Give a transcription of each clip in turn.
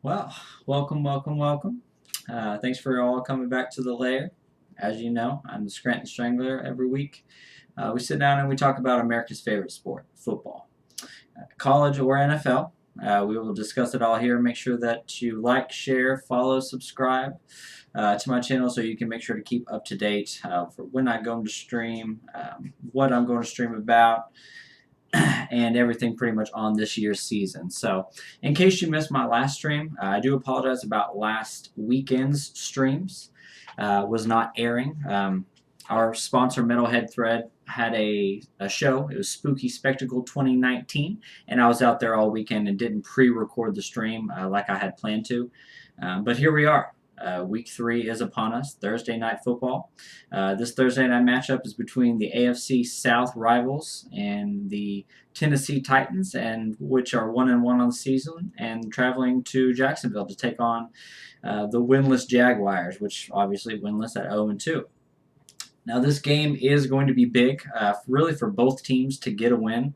Well, welcome, welcome, welcome. Thanks for all coming back to the lair. As you know, I'm the Scranton Strangler every week. We sit down and we talk about America's favorite sport, football, college or NFL. We will discuss it all here. Make sure that you like, share, follow, subscribe to my channel so you can make sure to keep up to date for when I go to stream, what I'm going to stream about, and everything pretty much on this year's season. So, in case you missed my last stream, I do apologize about last weekend's streams. Was not airing. Our sponsor, Metalhead Thread, had a show. It was Spooky Spectacle 2019, and I was out there all weekend and didn't pre-record the stream like I had planned to. But here we are. Week 3 is upon us, Thursday night football. This Thursday night matchup is between the AFC South rivals and the Tennessee Titans, and which are 1-1 on the season, and traveling to Jacksonville to take on the winless Jaguars, which obviously winless at 0-2. Now this game is going to be big, really for both teams to get a win.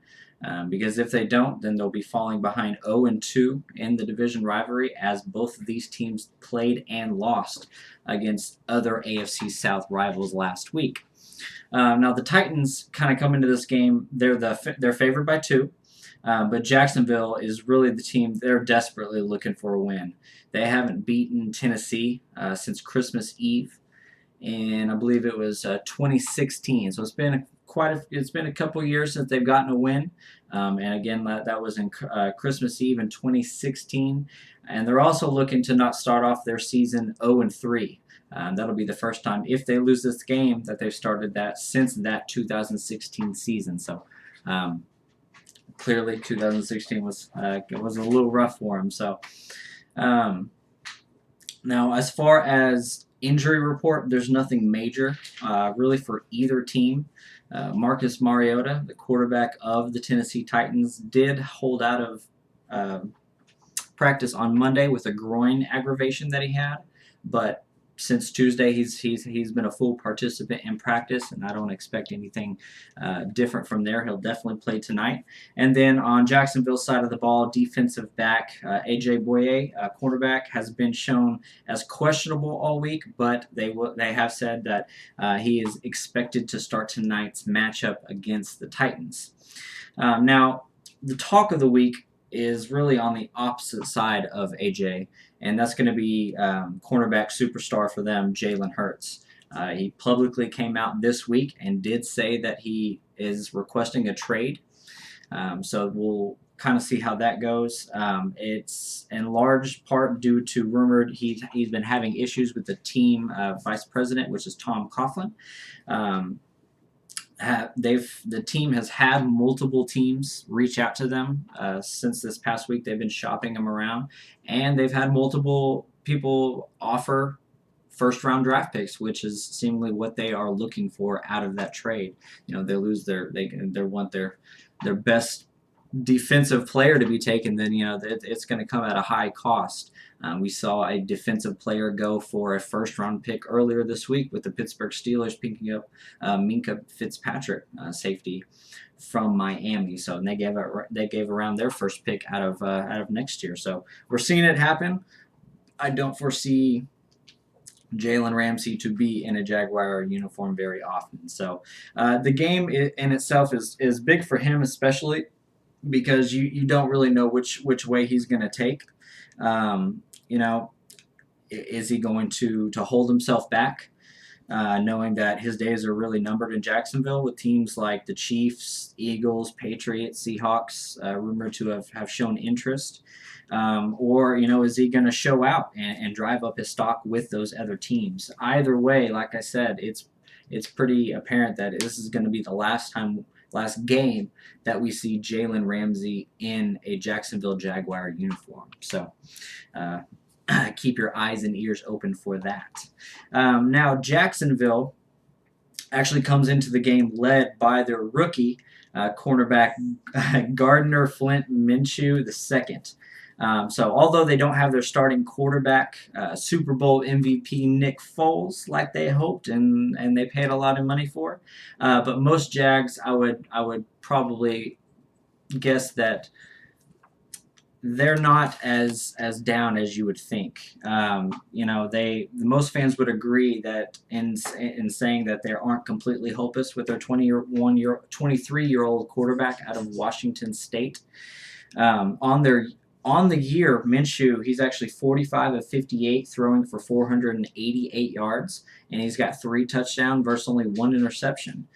Because if they don't, then they'll be falling behind 0-2 in the division rivalry, as both of these teams played and lost against other AFC South rivals last week. Now the Titans kind of come into this game. They're favored by 2, but Jacksonville is really the team. They're desperately looking for a win. They haven't beaten Tennessee since Christmas Eve, and I believe it was 2016. So it's been a couple years since they've gotten a win, and again that was in Christmas Eve in 2016. And they're also looking to not start off their season 0-3. That'll be the first time, if they lose this game, that they've started that since that 2016 season. So clearly 2016 was a little rough for them. So now as far as injury report, there's nothing major really for either team. Marcus Mariota, the quarterback of the Tennessee Titans, did hold out of practice on Monday with a groin aggravation that he had, but since Tuesday he's been a full participant in practice, and I don't expect anything different from there. He'll definitely play tonight. And then on Jacksonville's side of the ball, defensive back A.J. Boye, cornerback, has been shown as questionable all week, but they have said that he is expected to start tonight's matchup against the Titans. Now, the talk of the week is really on the opposite side of AJ, and that's going to be cornerback superstar for them, Jalen Hurts. He publicly came out this week and did say that he is requesting a trade. So we'll kind of see how that goes. It's in large part due to rumored he's been having issues with the team vice president, which is Tom Coughlin. The team has had multiple teams reach out to them since this past week. They've been shopping them around, and they've had multiple people offer first-round draft picks, which is seemingly what they are looking for out of that trade. You know, they want their best defensive player to be taken. Then it's going to come at a high cost. We saw a defensive player go for a first-round pick earlier this week with the Pittsburgh Steelers picking up Minka Fitzpatrick, safety from Miami. So they gave around their first pick out of next year. So we're seeing it happen. I don't foresee Jalen Ramsey to be in a Jaguar uniform very often. So the game in itself is big for him, especially because you don't really know which way he's going to take. Is he going to hold himself back, knowing that his days are really numbered in Jacksonville with teams like the Chiefs, Eagles, Patriots, Seahawks rumored to have shown interest? Or is he going to show out and drive up his stock with those other teams? Either way, like I said, it's pretty apparent that this is going to be the last game that we see Jalen Ramsey in a Jacksonville Jaguar uniform. So keep your eyes and ears open for that. Now, Jacksonville actually comes into the game led by their rookie cornerback Gardner Flint Minshew II. So although they don't have their starting quarterback, Super Bowl MVP Nick Foles, like they hoped and they paid a lot of money for, but most Jags, I would probably guess that they're not as down as you would think. Most fans would agree that in saying that they aren't completely hopeless with their 23-year-old quarterback out of Washington State. On the year, Minshew, he's actually 45 of 58, throwing for 488 yards, and he's got 3 touchdowns versus only 1 interception.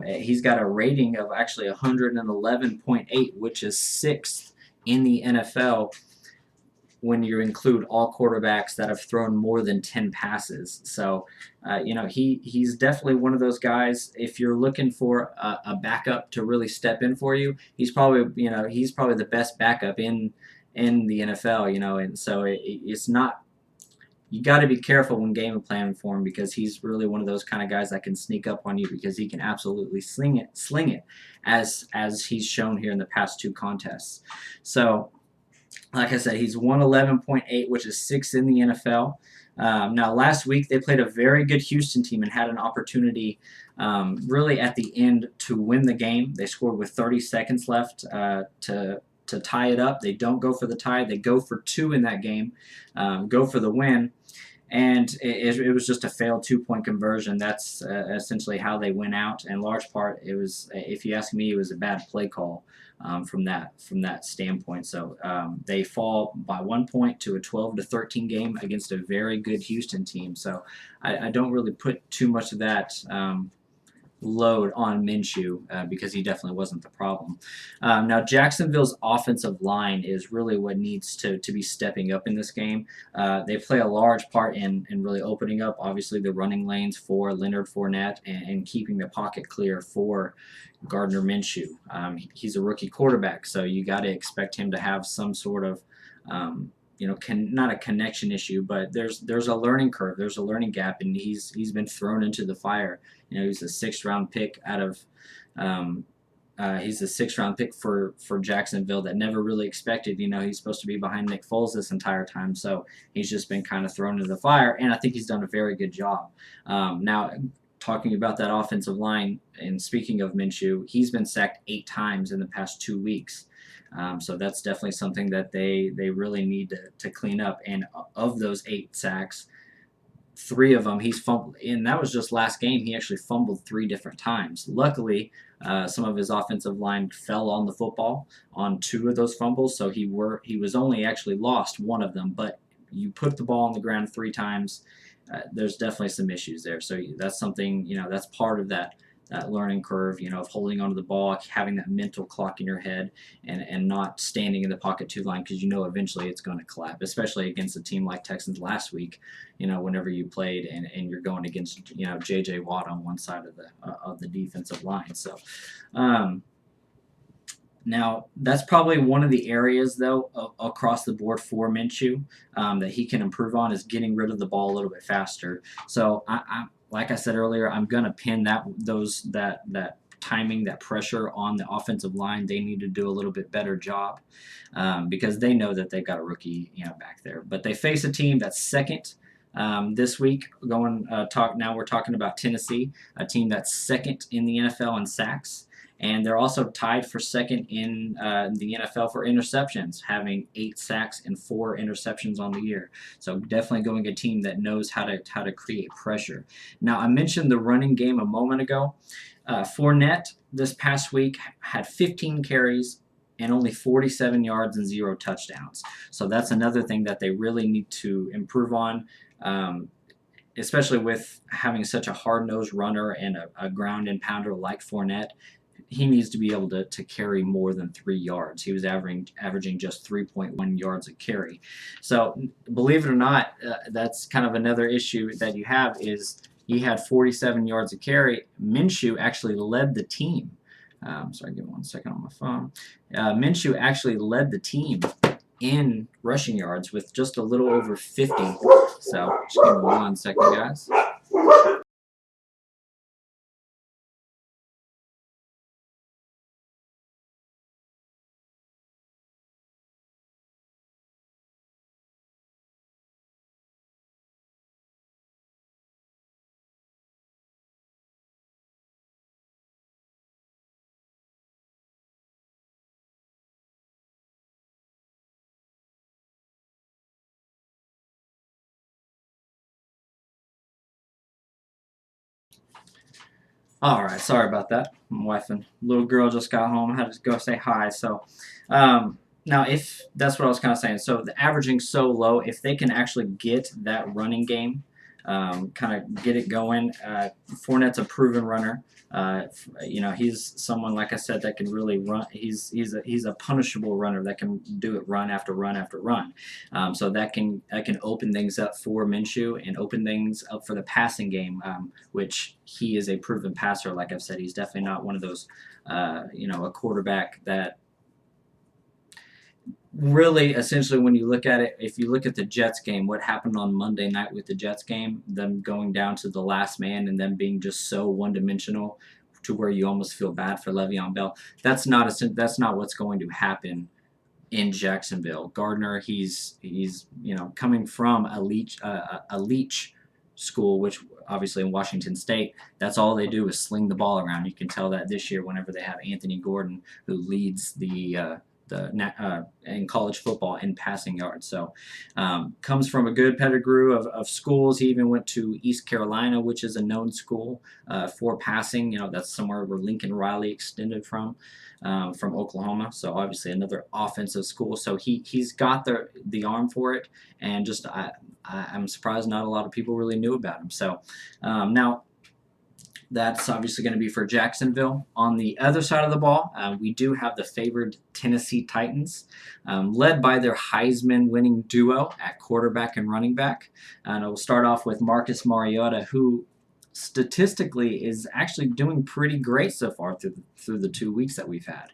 He's got a rating of actually 111.8, which is 6th in the NFL when you include all quarterbacks that have thrown more than 10 passes. So, he's definitely one of those guys. If you're looking for a backup to really step in for you, he's probably the best backup in the NFL. And so it's not. You got to be careful when game planning for him because he's really one of those kind of guys that can sneak up on you because he can absolutely sling it, as he's shown here in the past 2 contests. So, like I said, he's 111.8, which is 6th in the NFL. Now, last week they played a very good Houston team and had an opportunity, really at the end, to win the game. They scored with 30 seconds left to tie it up. They don't go for the tie; they go for 2 in that game, go for the win. And it was just a failed 2-point conversion. That's essentially how they went out. In large part, it was, if you ask me, it was a bad play call from that standpoint. So they fall by 1 point to a 12-13 game against a very good Houston team. So I don't really put too much of that load on Minshew because he definitely wasn't the problem. Now, Jacksonville's offensive line is really what needs to be stepping up in this game. They play a large part in really opening up, obviously, the running lanes for Leonard Fournette and keeping the pocket clear for Gardner Minshew. He's a rookie quarterback, so you got to expect him to have some sort of not a connection issue, but there's a learning curve, there's a learning gap, and he's been thrown into the fire. He's a 6th-round pick out of he's a 6th-round pick for Jacksonville that never really expected. He's supposed to be behind Nick Foles this entire time, so he's just been kind of thrown into the fire, and I think he's done a very good job. Now, talking about that offensive line, and speaking of Minshew, he's been sacked 8 times in the past 2 weeks. So that's definitely something that they really need to clean up. And of those 8 sacks, 3 of them he's fumbled. And that was just last game. He actually fumbled 3 different times. Luckily, some of his offensive line fell on the football on 2 of those fumbles, so he was only actually lost 1 of them. But you put the ball on the ground 3 times, there's definitely some issues there. So that's something, that's part of that learning curve, of holding onto the ball, having that mental clock in your head, and not standing in the pocket too long because eventually it's going to collapse, especially against a team like Texans last week. Whenever you played and you're going against J.J. Watt on one side of the defensive line. So. Now, that's probably one of the areas, though, across the board for Minshew that he can improve on is getting rid of the ball a little bit faster. So, like I said earlier, I'm going to pin that timing, that pressure on the offensive line. They need to do a little bit better job because they know that they've got a rookie back there. But they face a team that's 2nd this week. Now we're talking about Tennessee, a team that's 2nd in the NFL in sacks. And they're also tied for 2nd in the NFL for interceptions, having 8 sacks and 4 interceptions on the year. So definitely going a team that knows how to create pressure. Now, I mentioned the running game a moment ago. Fournette this past week had 15 carries and only 47 yards and 0 touchdowns. So that's another thing that they really need to improve on. Especially with having such a hard-nosed runner and a ground and pounder like Fournette. He needs to be able to carry more than 3 yards. He was averaging just 3.1 yards a carry. So believe it or not, that's kind of another issue that you have is he had 47 yards a carry. Minshew actually led the team. Sorry, give me 1 second on my phone. Minshew actually led the team in rushing yards with just a little over 50. So just give me 1 second, guys. All right, sorry about that. My wife and little girl just got home. I had to go say hi. So, um, now if that's what I was kind of saying. So the averaging so low, if they can actually get that running game, kind of get it going. Fournette's a proven runner. He's someone like I said that can really run. He's a punishable runner that can do it run after run after run. So that can open things up for Minshew and open things up for the passing game. Which he is a proven passer. Like I've said, he's definitely not one of those, a quarterback that really, essentially, when you look at it, if you look at the Jets game, what happened on Monday night with the Jets game, them going down to the last man and them being just so one-dimensional to where you almost feel bad for Le'Veon Bell. That's not what's going to happen in Jacksonville. Gardner, he's coming from a Leach school, which obviously in Washington State, that's all they do is sling the ball around. You can tell that this year whenever they have Anthony Gordon, who leads in college football in passing yards. So comes from a good pedigree of schools. He even went to East Carolina, which is a known school for passing. That's somewhere where Lincoln Riley extended from Oklahoma. So obviously another offensive school. So he's got the arm for it, and just I'm surprised not a lot of people really knew about him. So now that's obviously going to be for Jacksonville. On the other side of the ball, we do have the favored Tennessee Titans, led by their Heisman-winning duo at quarterback and running back. And we'll start off with Marcus Mariota, who statistically is actually doing pretty great so far through the 2 weeks that we've had.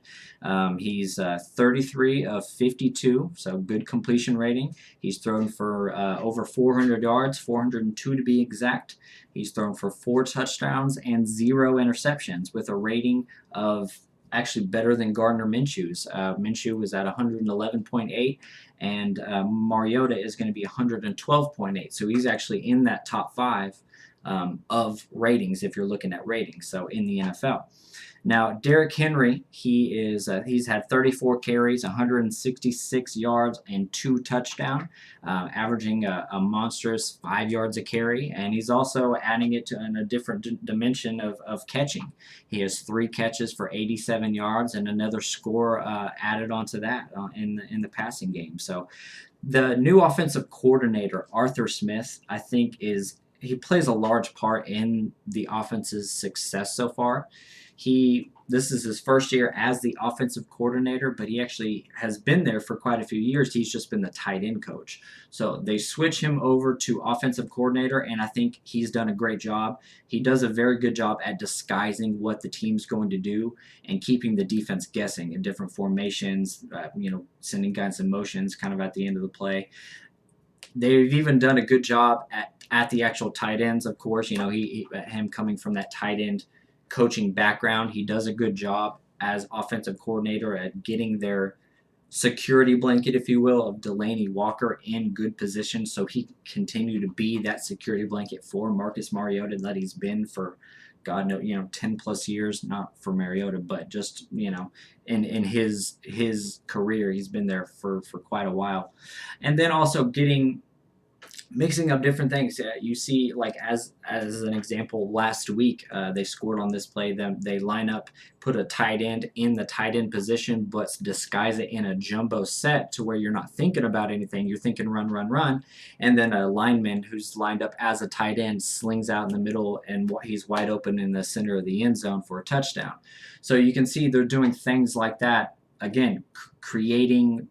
He's 33 of 52, so good completion rating. He's thrown for over 400 yards, 402 to be exact. He's thrown for 4 touchdowns and 0 interceptions with a rating of actually better than Gardner Minshew's. Minshew was at 111.8, and Mariota is going to be 112.8. So he's actually in that top 5 of ratings if you're looking at ratings, so in the NFL. Now, Derrick Henry, he's had 34 carries, 166 yards, and 2 touchdowns, averaging a monstrous 5 yards a carry, and he's also adding it to in a different dimension of catching. He has 3 catches for 87 yards and another score added onto that in the passing game. So the new offensive coordinator, Arthur Smith, I think he plays a large part in the offense's success so far. This is his first year as the offensive coordinator, but he actually has been there for quite a few years. He's just been the tight end coach. So they switch him over to offensive coordinator, and I think he's done a great job. He does a very good job at disguising what the team's going to do and keeping the defense guessing in different formations, sending guys in motions kind of at the end of the play. They've even done a good job at the actual tight ends, of course. Him coming from that tight end coaching background, he does a good job as offensive coordinator at getting their security blanket, if you will, of Delaney Walker in good position so he can continue to be that security blanket for Marcus Mariota that he's been for, God knows, 10 plus years, not for Mariota, but just, in his career, he's been there for quite a while. And then also mixing up different things. You see, like as an example, last week they scored on this play. They line up, put a tight end in the tight end position, but disguise it in a jumbo set to where you're not thinking about anything. You're thinking run, run, run, and then a lineman who's lined up as a tight end slings out in the middle, and he's wide open in the center of the end zone for a touchdown. So you can see they're doing things like that. Again, creating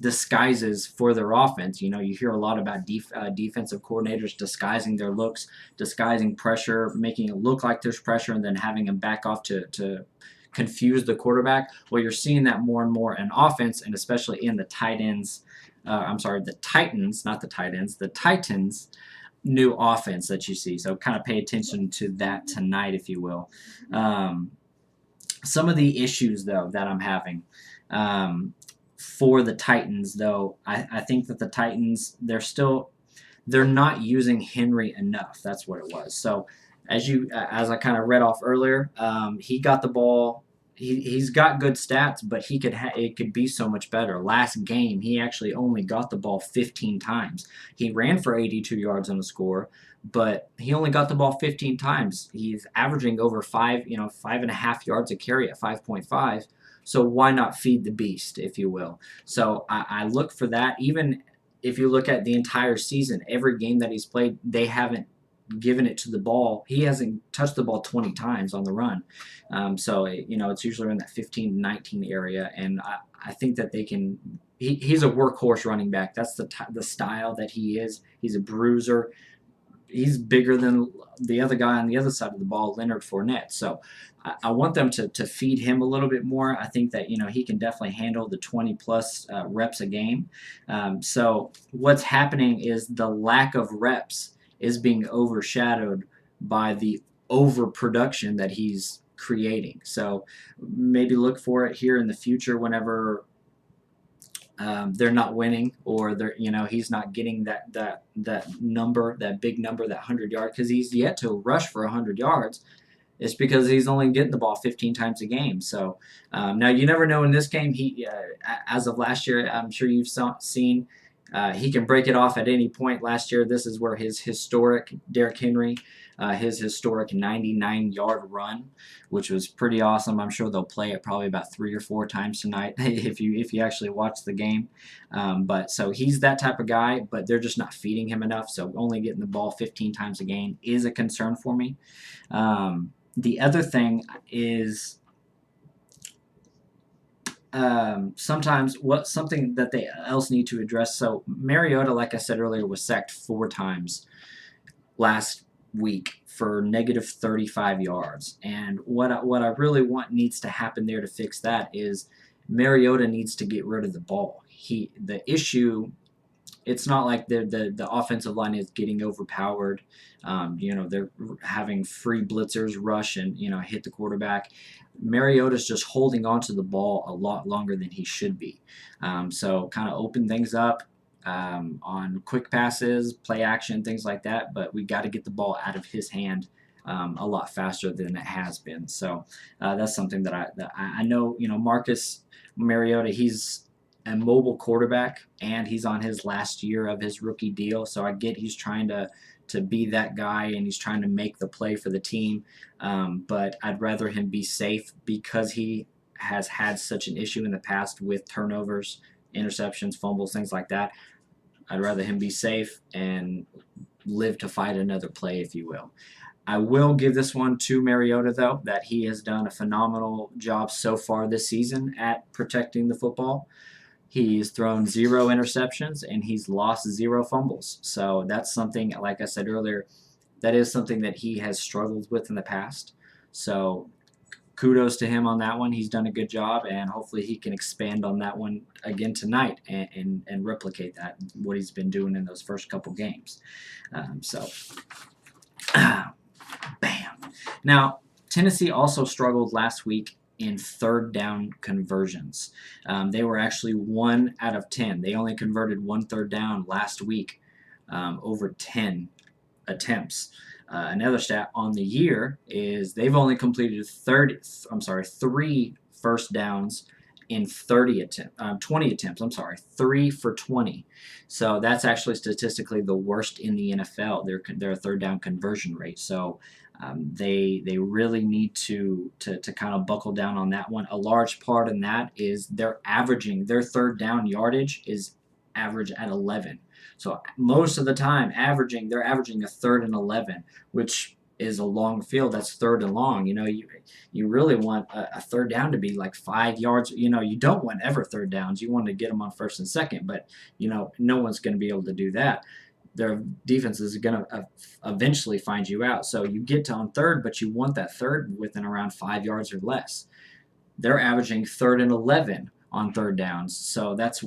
disguises for their offense. You hear a lot about defensive coordinators disguising their looks, disguising pressure, making it look like there's pressure, and then having them back off to confuse the quarterback. Well, you're seeing that more and more in offense, and especially in the Titans, not the tight ends, the Titans new offense that you see. So kind of pay attention to that tonight, if you will. Some of the issues, though, that I'm having for the Titans, though, I think that the Titans, they're not using Henry enough. That's what it was. So as I kind of read off earlier, he got the ball he's got good stats, but it could be so much better. Last game, he actually only got the ball 15 times. He ran for 82 yards on the score, but he only got the ball 15 times. He's averaging over 5.5 yards a carry at 5.5. So why not feed the beast, if you will? So I look for that. Even if you look at the entire season, every game that he's played, they haven't given it to the ball. He hasn't touched the ball 20 times on the run. So it's usually in that 15 to 19 area, and I think that they can. He's a workhorse running back. That's the style that he is. He's a bruiser. He's bigger than the other guy on the other side of the ball, Leonard Fournette. So I want them to feed him a little bit more. I think that he can definitely handle the 20 plus reps a game. So what's happening is the lack of reps is being overshadowed by the overproduction that he's creating. So maybe look for it here in the future whenever they're not winning, or he's not getting that number, that big number, that 100 yard, because he's yet to rush for 100 yards. It's because he's only getting the ball 15 times a game. So now you never know in this game. He, as of last year, I'm sure you've seen he can break it off at any point. Last year, this is where his historic Derrick Henry, his historic 99-yard run, which was pretty awesome. I'm sure they'll play it probably about 3 or 4 times tonight if you actually watch the game. But so he's that type of guy, but they're just not feeding him enough. So only getting the ball 15 times a game is a concern for me. The other thing is sometimes something that they else need to address. So Mariota, like I said earlier, was sacked 4 times last week for negative 35 yards. And what I really want needs to happen there to fix that is Mariota needs to get rid of the ball. The issue. It's not like the offensive line is getting overpowered. They're having free blitzers rush and hit the quarterback. Mariota's just holding on to the ball a lot longer than he should be. So kind of open things up on quick passes, play action, things like that. But we got to get the ball out of his hand a lot faster than it has been. So that's something that I know. Marcus Mariota, he's a mobile quarterback, and he's on his last year of his rookie deal. So I get he's trying to be that guy, and he's trying to make the play for the team. But I'd rather him be safe because he has had such an issue in the past with turnovers, interceptions, fumbles, things like that. I'd rather him be safe and live to fight another play, if you will. I will give this one to Mariota, though, that he has done a phenomenal job so far this season at protecting the football. He's thrown 0 interceptions, and he's lost 0 fumbles. So that's something, like I said earlier, that is something that he has struggled with in the past. So kudos to him on that one. He's done a good job, and hopefully he can expand on that one again tonight and replicate that, what he's been doing in those first couple games. Bam. Now, Tennessee also struggled last week in third down conversions. They were actually 1 out of 10. They only converted 1 third down last week over 10 attempts. Another stat on the year is they've only completed 3 first downs in 20 attempts. 3 for 20. So that's actually statistically the worst in the NFL. Their third down conversion rate. So they really need to kind of buckle down on that one. A large part in that is their third down yardage is average at 11. So most of the time they're averaging a 3rd and 11, which is a long field. That's 3rd and long. You really want a third down to be like 5 yards. You don't want ever third downs. You want to get them on 1st and 2nd, but no one's going to be able to do that. Their defense is going to eventually find you out. So you get to on 3rd, but you want that 3rd within around 5 yards or less. They're averaging 3rd and 11 on 3rd downs. So that's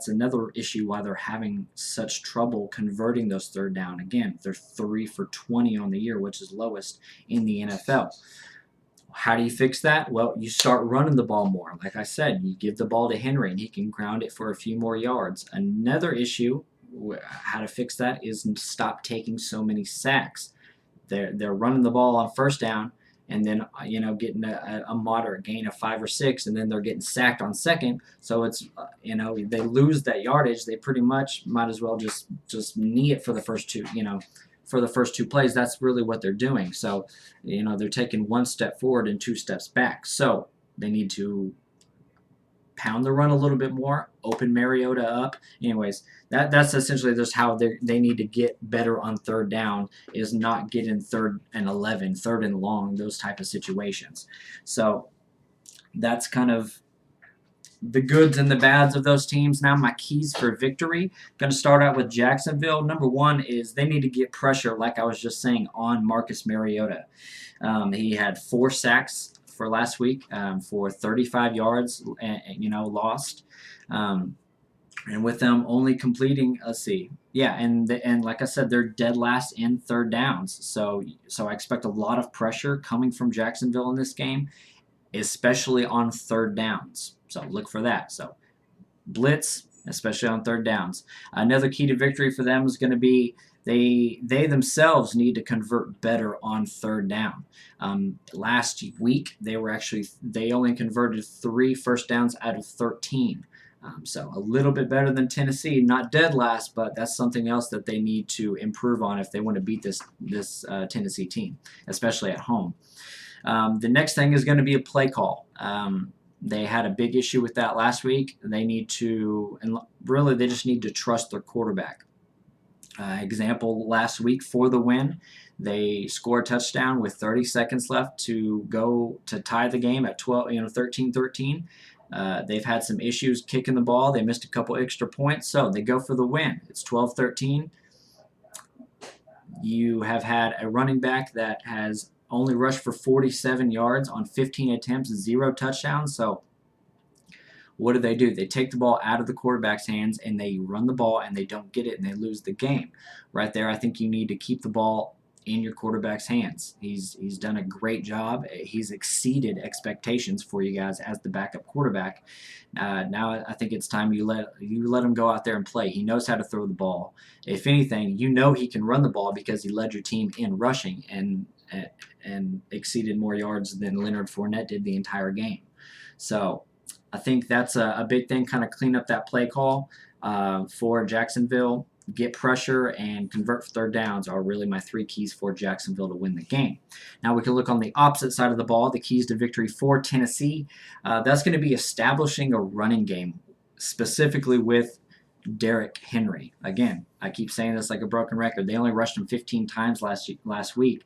another issue why they're having such trouble converting those 3rd down. Again, they're 3 for 20 on the year, which is lowest in the NFL. How do you fix that? Well, you start running the ball more. Like I said, you give the ball to Henry, and he can ground it for a few more yards. Another issue, how to fix that, is stop taking so many sacks. They're running the ball on 1st down, and then getting a moderate gain of 5 or 6, and then they're getting sacked on second. So it's they lose that yardage. They pretty much might as well just knee it for the first two. For the first two plays, that's really what they're doing. So, they're taking 1 step forward and 2 steps back. So they need to pound the run a little bit more, open Mariota up. Anyways, that's essentially just how they need to get better on third down, is not get in 3rd and 11, 3rd and long, those type of situations. So that's kind of the goods and the bads of those teams. Now my keys for victory. Going to start out with Jacksonville. Number 1 is they need to get pressure, like I was just saying, on Marcus Mariota. He had 4 sacks for last week for 35 yards, lost. And with them only completing, and like I said, they're dead last in third downs. So I expect a lot of pressure coming from Jacksonville in this game, especially on third downs. So look for that. So blitz, especially on third downs. Another key to victory for them is going to be they themselves need to convert better on third down. Last week they only converted 3 first downs out of 13. So a little bit better than Tennessee, not dead last, but that's something else that they need to improve on if they want to beat this Tennessee team, especially at home. The next thing is going to be a play call. They had a big issue with that last week. They just need to trust their quarterback. Example, last week for the win, they scored a touchdown with 30 seconds left to go to tie the game at 13-13. They've had some issues kicking the ball. They missed a couple extra points, so they go for the win. It's 12-13. You have had a running back that has only rushed for 47 yards on 15 attempts, 0 touchdowns. So what do? They take the ball out of the quarterback's hands and they run the ball and they don't get it and they lose the game. Right there, I think you need to keep the ball in your quarterback's hands. He's done a great job. He's exceeded expectations for you guys as the backup quarterback. Now I think it's time you let him go out there and play. He knows how to throw the ball. If anything, he can run the ball because he led your team in rushing and exceeded more yards than Leonard Fournette did the entire game. So I think that's a big thing, kind of clean up that play call for Jacksonville. Get pressure and convert third downs are really my 3 keys for Jacksonville to win the game. Now we can look on the opposite side of the ball, the keys to victory for Tennessee. That's going to be establishing a running game, specifically with Derrick Henry. Again, I keep saying this like a broken record. They only rushed him 15 times last week.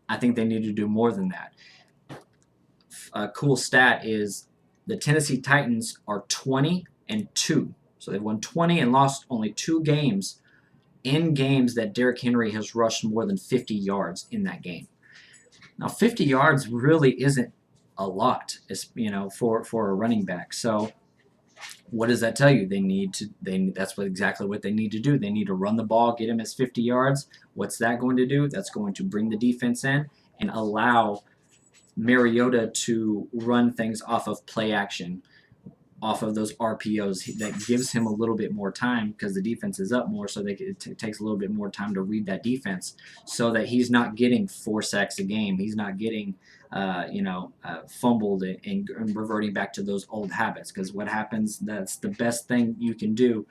I think they need to do more than that. A cool stat is the Tennessee Titans are 20-2. So they've won 20 and lost only 2 games in games that Derrick Henry has rushed more than 50 yards in that game. Now, 50 yards really isn't a lot, for a running back. So what does that tell you? That's exactly what they need to do. They need to run the ball, get him his 50 yards. What's that going to do? That's going to bring the defense in and allow Mariota to run things off of play action, off of those RPOs. That gives him a little bit more time because the defense is up more, so it takes a little bit more time to read that defense so that he's not getting 4 sacks a game. He's not getting fumbled and reverting back to those old habits, because what happens, that's the best thing you can do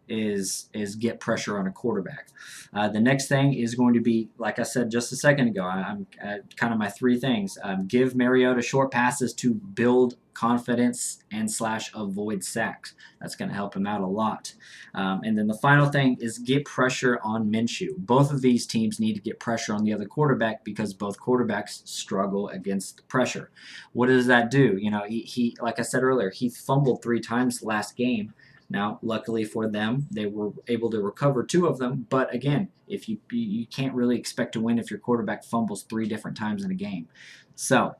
is get pressure on a quarterback. The next thing is going to be, like I said just a second ago, I'm kind of my 3 things. Give Mariota short passes to build confidence and / avoid sacks. That's going to help him out a lot. And then the final thing is get pressure on Minshew. Both of these teams need to get pressure on the other quarterback because both quarterbacks struggle against pressure. What does that do? He like I said earlier, he fumbled 3 times last game. Now, luckily for them, they were able to recover 2 of them. But again, if you can't really expect to win if your quarterback fumbles 3 different times in a game. So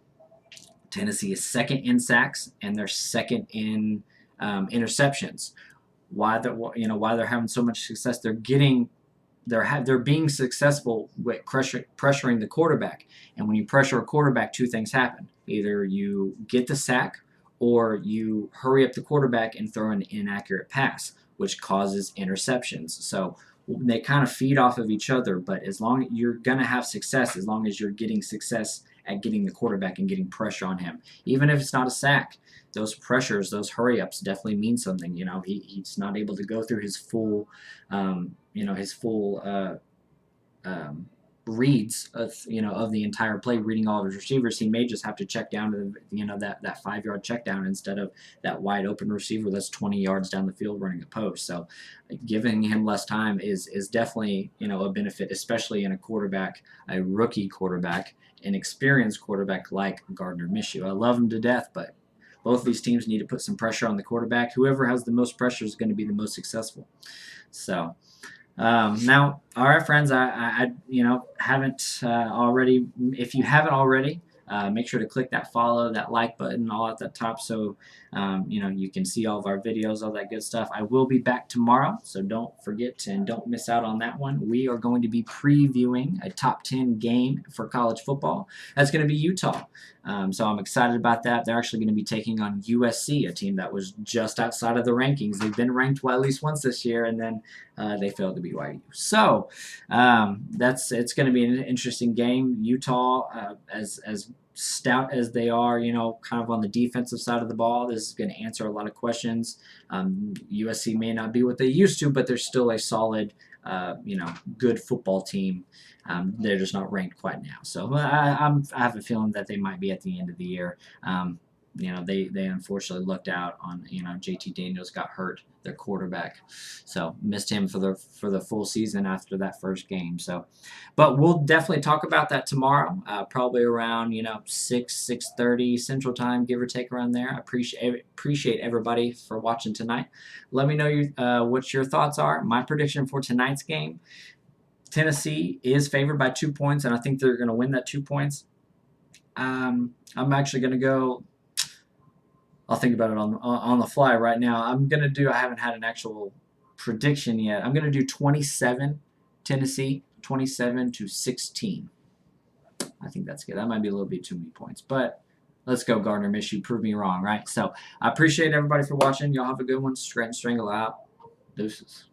Tennessee is 2nd in sacks and they're 2nd in interceptions. Why they're having so much success? They're being successful with pressuring the quarterback. And when you pressure a quarterback, 2 things happen: either you get the sack, or you hurry up the quarterback and throw an inaccurate pass, which causes interceptions. So they kind of feed off of each other, but as long as you're going to have success, as long as you're getting success at getting the quarterback and getting pressure on him. Even if it's not a sack, those pressures, those hurry-ups definitely mean something. He's not able to go through his full, his full reads of the entire play, reading all of his receivers. He may just have to check down to that 5-yard check down instead of that wide open receiver that's 20 yards down the field running a post. So giving him less time is definitely a benefit, especially in a rookie quarterback, an experienced quarterback like Gardner Minshew. I love him to death, but both of these teams need to put some pressure on the quarterback. Whoever has the most pressure is going to be the most successful. So now, all right, friends, I haven't already. If you haven't already, make sure to click that follow, that like button, all at the top, so you can see all of our videos, all that good stuff. I will be back tomorrow, so don't forget and don't miss out on that one. We are going to be previewing a top 10 game for college football. That's going to be Utah. So I'm excited about that. They're actually going to be taking on USC, a team that was just outside of the rankings. They've been ranked at least once this year, and then they failed to beat BYU. So it's going to be an interesting game. Utah, as stout as they are, kind of on the defensive side of the ball, this is going to answer a lot of questions. USC may not be what they used to, but they're still a solid, good football team. They're just not ranked quite now. So I have a feeling that they might be at the end of the year. They unfortunately lucked out on, JT Daniels got hurt, their quarterback. So missed him for the full season after that first game. So, but we'll definitely talk about that tomorrow, probably around, 6:30 Central Time, give or take around there. I appreciate everybody for watching tonight. Let me know what your thoughts are. My prediction for tonight's game: Tennessee is favored by 2 points, and I think they're going to win that 2 points. I'm actually going to go. I'll think about it on the fly right now. I haven't had an actual prediction yet. I'm going to do 27 Tennessee, 27-16. I think that's good. That might be a little bit too many points, but let's go, Gardner Minshew. Prove me wrong, right? So I appreciate everybody for watching. Y'all have a good one. Scranton Strangler out. Deuces.